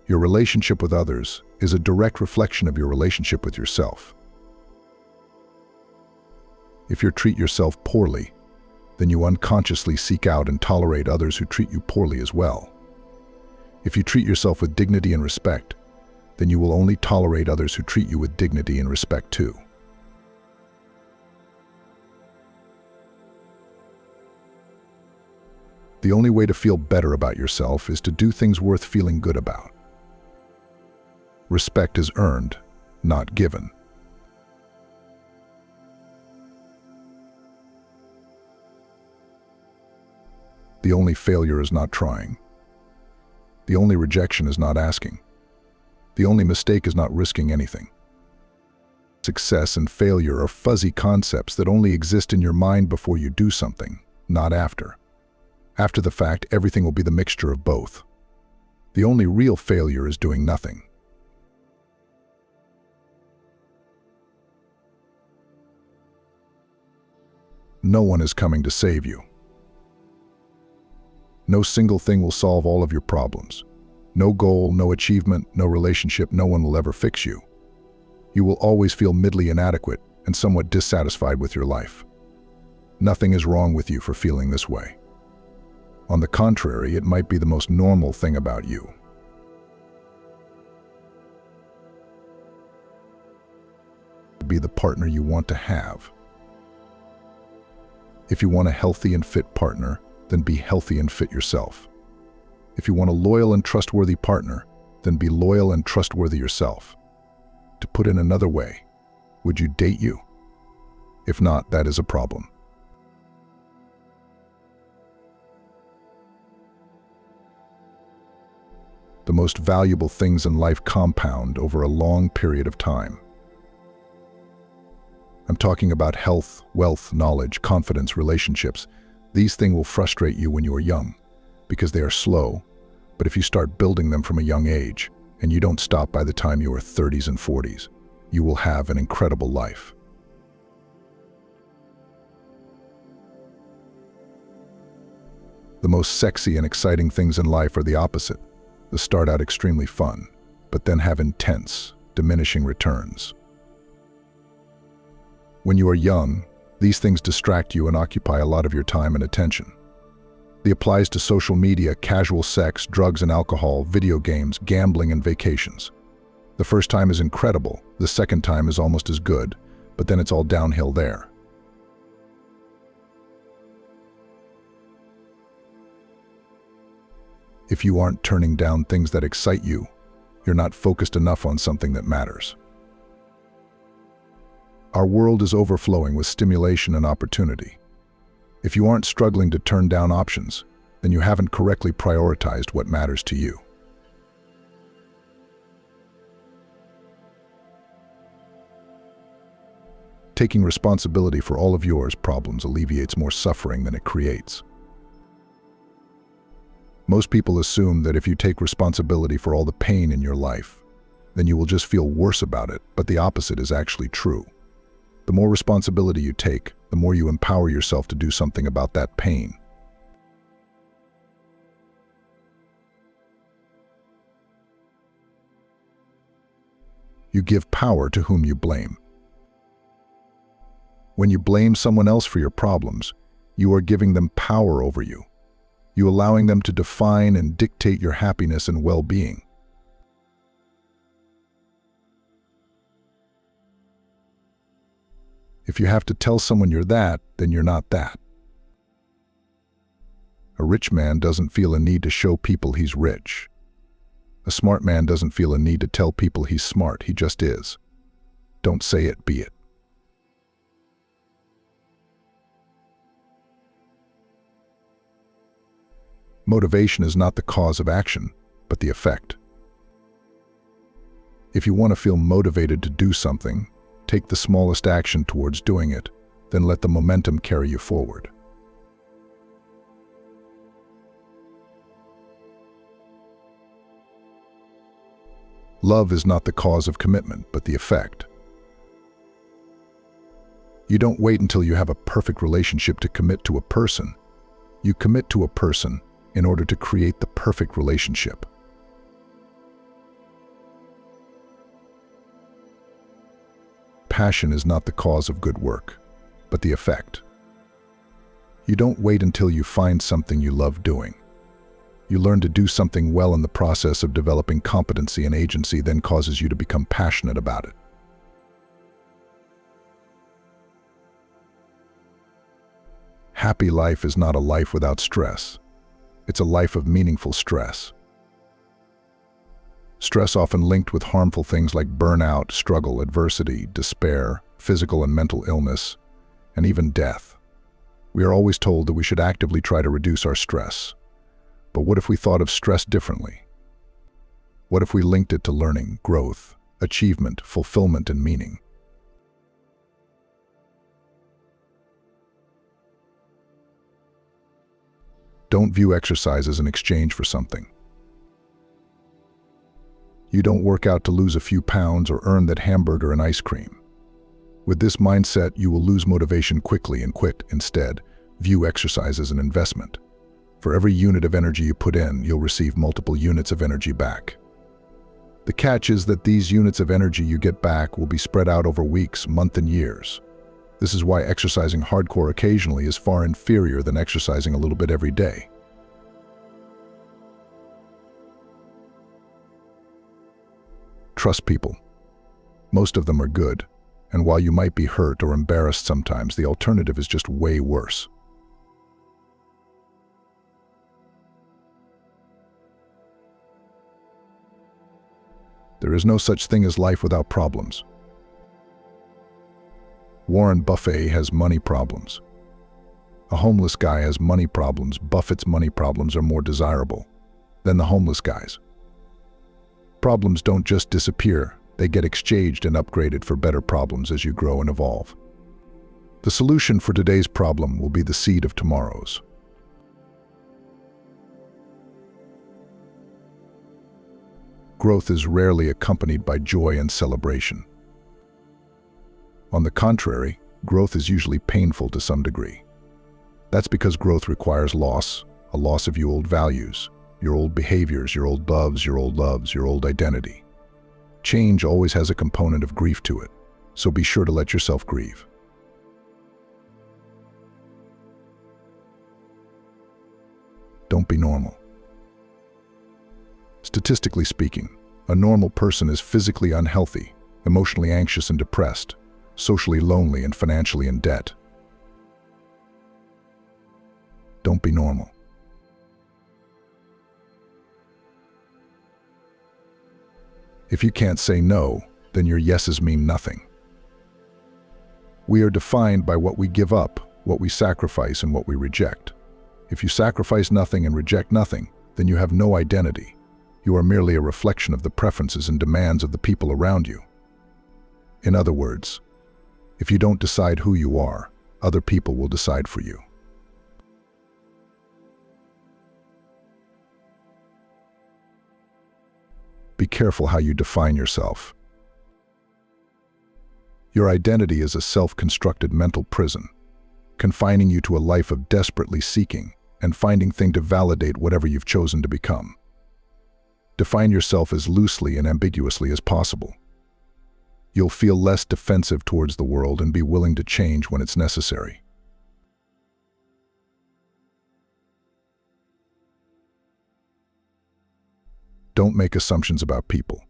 Your relationship with others is a direct reflection of your relationship with yourself. If you treat yourself poorly, then you unconsciously seek out and tolerate others who treat you poorly as well. If you treat yourself with dignity and respect, then you will only tolerate others who treat you with dignity and respect too. The only way to feel better about yourself is to do things worth feeling good about. Respect is earned, not given. The only failure is not trying. The only rejection is not asking. The only mistake is not risking anything. Success and failure are fuzzy concepts that only exist in your mind before you do something, not after. After the fact, everything will be the mixture of both. The only real failure is doing nothing. No one is coming to save you. No single thing will solve all of your problems. No goal, no achievement, no relationship, no one will ever fix you. You will always feel middly inadequate and somewhat dissatisfied with your life. Nothing is wrong with you for feeling this way. On the contrary, it might be the most normal thing about you. Be the partner you want to have. If you want a healthy and fit partner, then be healthy and fit yourself. If you want a loyal and trustworthy partner, then be loyal and trustworthy yourself. To put it another way, would you date you? If not, that is a problem. The most valuable things in life compound over a long period of time. I'm talking about health, wealth, knowledge, confidence, relationships. These things will frustrate you when you are young, because they are slow, but if you start building them from a young age, and you don't stop by the time you are 30s and 40s, you will have an incredible life. The most sexy and exciting things in life are the opposite. They start out extremely fun, but then have intense, diminishing returns. When you are young, these things distract you and occupy a lot of your time and attention. It applies to social media, casual sex, drugs and alcohol, video games, gambling and vacations. The first time is incredible, the second time is almost as good, but then it's all downhill there. If you aren't turning down things that excite you, you're not focused enough on something that matters. Our world is overflowing with stimulation and opportunity. If you aren't struggling to turn down options, then you haven't correctly prioritized what matters to you. Taking responsibility for all of your problems alleviates more suffering than it creates. Most people assume that if you take responsibility for all the pain in your life, then you will just feel worse about it, but the opposite is actually true. The more responsibility you take, the more you empower yourself to do something about that pain. You give power to whom you blame. When you blame someone else for your problems, you are giving them power over you. You're allowing them to define and dictate your happiness and well-being. If you have to tell someone you're that, then you're not that. A rich man doesn't feel a need to show people he's rich. A smart man doesn't feel a need to tell people he's smart, he just is. Don't say it, be it. Motivation is not the cause of action, but the effect. If you want to feel motivated to do something, take the smallest action towards doing it, then let the momentum carry you forward. Love is not the cause of commitment, but the effect. You don't wait until you have a perfect relationship to commit to a person. You commit to a person in order to create the perfect relationship. passion is not the cause of good work, but the effect. You don't wait until you find something you love doing. You learn to do something well in the process of developing competency and agency then causes you to become passionate about it. Happy life is not a life without stress. It's a life of meaningful stress. Stress often linked with harmful things like burnout, struggle, adversity, despair, physical and mental illness, and even death. We are always told that we should actively try to reduce our stress. But what if we thought of stress differently? What if we linked it to learning, growth, achievement, fulfillment, and meaning? Don't view exercise as an exchange for something. You don't work out to lose a few pounds or earn that hamburger and ice cream. With this mindset, you will lose motivation quickly and quit. Instead, view exercise as an investment. For every unit of energy you put in, you'll receive multiple units of energy back. The catch is that these units of energy you get back will be spread out over weeks, months, and years. This is why exercising hardcore occasionally is far inferior than exercising a little bit every day. Trust people. Most of them are good, and while you might be hurt or embarrassed sometimes, the alternative is just way worse. There is no such thing as life without problems. Warren Buffett has money problems. A homeless guy has money problems. Buffett's money problems are more desirable than the homeless guy's. Problems don't just disappear, they get exchanged and upgraded for better problems as you grow and evolve. The solution for today's problem will be the seed of tomorrow's. Growth is rarely accompanied by joy and celebration. On the contrary, growth is usually painful to some degree. That's because growth requires loss, a loss of your old values, your old behaviors, your old loves, your old identity. Change always has a component of grief to it, so be sure to let yourself grieve. Don't be normal. Statistically speaking, a normal person is physically unhealthy, emotionally anxious and depressed, socially lonely and financially in debt. Don't be normal. If you can't say no, then your yeses mean nothing. We are defined by what we give up, what we sacrifice, and what we reject. If you sacrifice nothing and reject nothing, then you have no identity. You are merely a reflection of the preferences and demands of the people around you. In other words, if you don't decide who you are, other people will decide for you. Be careful how you define yourself. Your identity is a self-constructed mental prison, confining you to a life of desperately seeking and finding things to validate whatever you've chosen to become. Define yourself as loosely and ambiguously as possible. You'll feel less defensive towards the world and be willing to change when it's necessary. Don't make assumptions about people.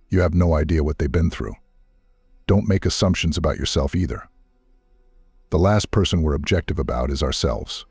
You have no idea what they've been through. Don't make assumptions about yourself either. The last person we're objective about is ourselves.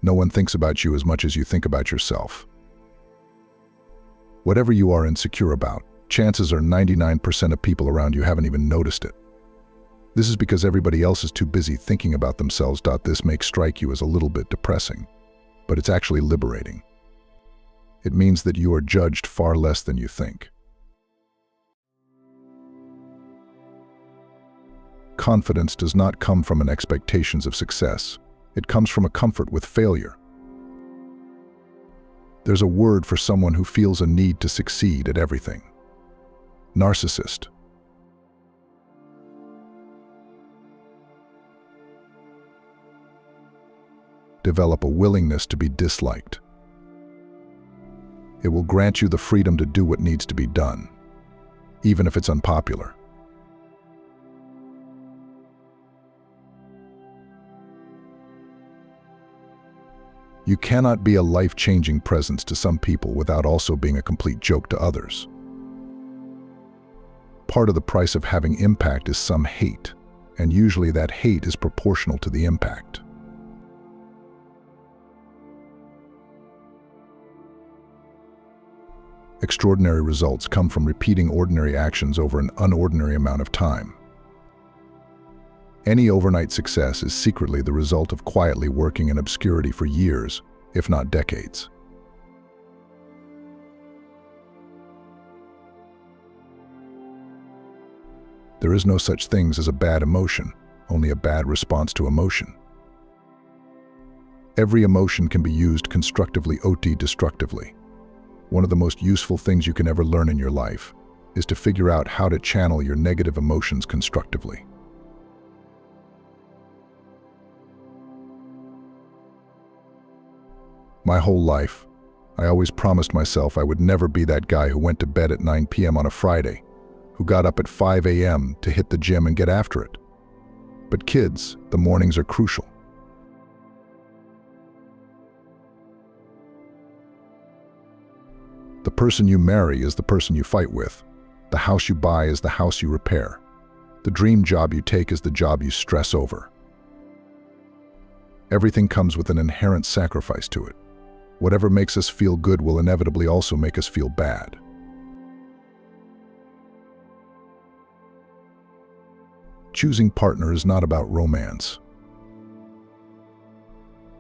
No one thinks about you as much as you think about yourself. Whatever you are insecure about, chances are 99% of people around you haven't even noticed it. This is because everybody else is too busy thinking about themselves. This may strike you as a little bit depressing, but it's actually liberating. It means that you are judged far less than you think. Confidence does not come from an expectation of success. It comes from a comfort with failure. There's a word for someone who feels a need to succeed at everything. Narcissist. develop a willingness to be disliked. It will grant you the freedom to do what needs to be done, even if it's unpopular. You cannot be a life-changing presence to some people without also being a complete joke to others. Part of the price of having impact is some hate, and usually that hate is proportional to the impact. Extraordinary results come from repeating ordinary actions over an unordinary amount of time. Any overnight success is secretly the result of quietly working in obscurity for years, if not decades. There is no such thing as a bad emotion, only a bad response to emotion. Every emotion can be used constructively or destructively. One of the most useful things you can ever learn in your life is to figure out how to channel your negative emotions constructively. My whole life, I always promised myself I would never be that guy who went to bed at 9 p.m. on a Friday, who got up at 5 a.m. to hit the gym and get after it. But kids, the mornings are crucial. The person you marry is the person you fight with. The house you buy is the house you repair. The dream job you take is the job you stress over. Everything comes with an inherent sacrifice to it. Whatever makes us feel good will inevitably also make us feel bad. Choosing partner is not about romance.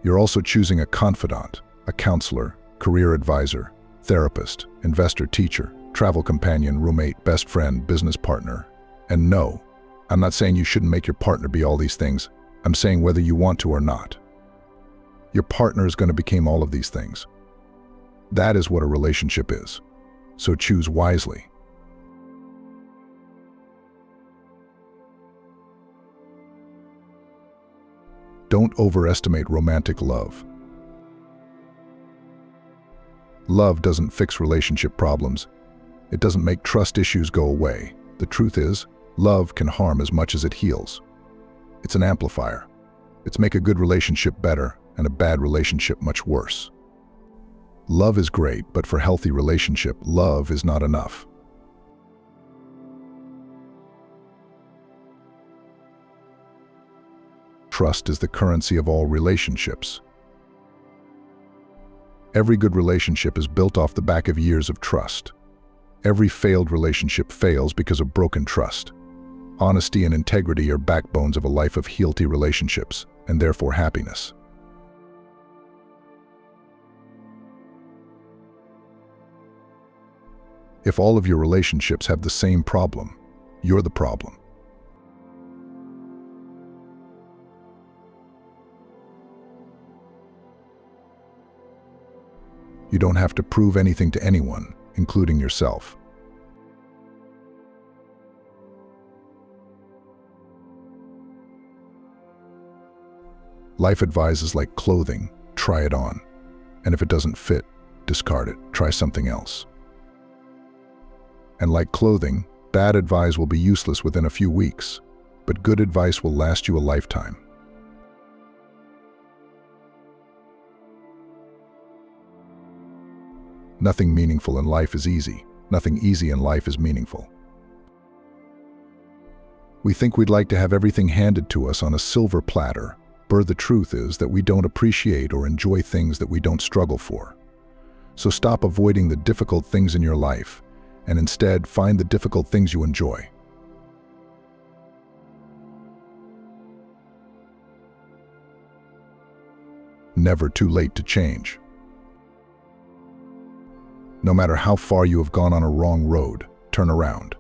You're also choosing a confidant, a counselor, career advisor, therapist, investor, teacher, travel companion, roommate, best friend, business partner. And no, I'm not saying you shouldn't make your partner be all these things. I'm saying whether you want to or not. Your partner is going to become all of these things. That is what a relationship is. So choose wisely. Don't overestimate romantic love. Love doesn't fix relationship problems. It doesn't make trust issues go away. The truth is, love can harm as much as it heals. It's an amplifier. It's make a good relationship better and a bad relationship much worse. Love is great, but for healthy relationship, love is not enough. Trust is the currency of all relationships. Every good relationship is built off the back of years of trust. Every failed relationship fails because of broken trust. Honesty and integrity are backbones of a life of healthy relationships, and therefore happiness. If all of your relationships have the same problem, you're the problem. You don't have to prove anything to anyone, including yourself. Life advises like clothing, try it on. And if it doesn't fit, discard it, try something else. And like clothing, bad advice will be useless within a few weeks, but good advice will last you a lifetime. Nothing meaningful in life is easy. Nothing easy in life is meaningful. We think we'd like to have everything handed to us on a silver platter, but the truth is that we don't appreciate or enjoy things that we don't struggle for. So stop avoiding the difficult things in your life, and instead find the difficult things you enjoy. Never too late to change. No matter how far you have gone on a wrong road, turn around.